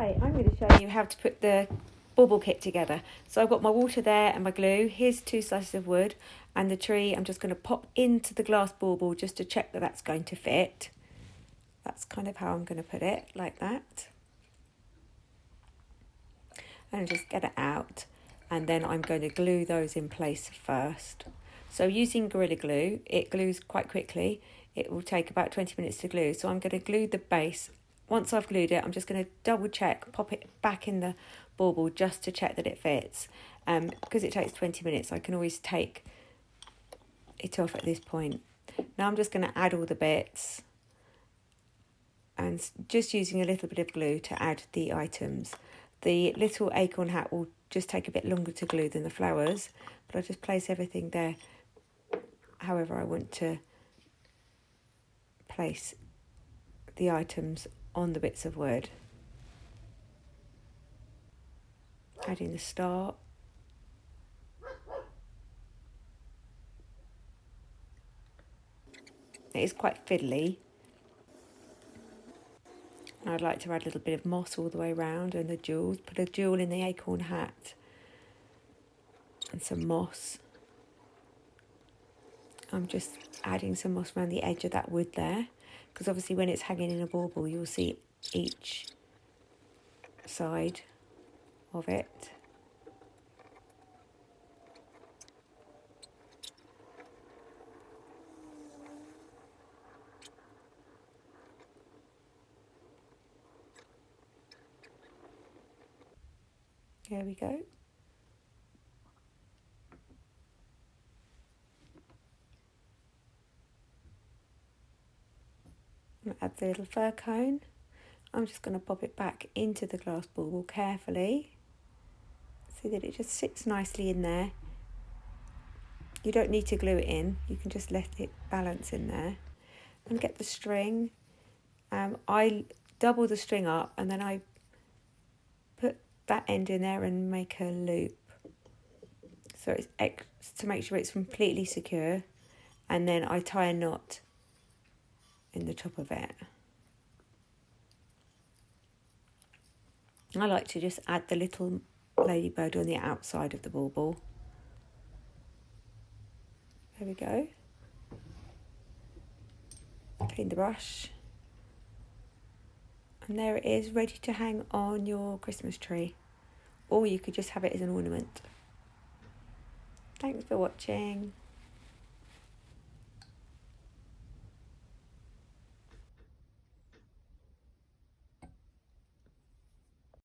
Hi, I'm going to show you how to put the bauble kit together. So I've got my water there and my glue. Here's 2 slices of wood and the tree I'm just going to pop into the glass bauble just to check that that's going to fit. That's kind of how I'm going to put it, like that. And just get it out, and then I'm going to glue those in place first. So using Gorilla Glue, it glues quite quickly. It will take about 20 minutes to glue. So I'm going to glue the base. Once I've glued it, I'm just going to double check, pop it back in the bauble just to check that it fits. Because it takes 20 minutes, I can always take it off at this point. Now I'm just going to add all the bits and just using a little bit of glue to add the items. The little acorn hat will just take a bit longer to glue than the flowers, but I'll just place everything there however I want to place the items on the bits of wood. Adding the star. It is quite fiddly. I'd like to add a little bit of moss all the way around and the jewels. Put a jewel in the acorn hat and some moss. I'm just adding some moss around the edge of that wood there, because obviously when it's hanging in a bauble you'll see each side of it. There we go. Add the little fir cone. I'm just going to pop it back into the glass bauble carefully. See that it just sits nicely in there. You don't need to glue it in, you can just let it balance in there. And get the string. I double the string up and then I put that end in there and make a loop. So it's to make sure it's completely secure, and then I tie a knot in the top of it. I like to just add the little ladybird on the outside of the bauble. There we go. Clean the brush. And there it is, ready to hang on your Christmas tree. Or you could just have it as an ornament. Thanks for watching.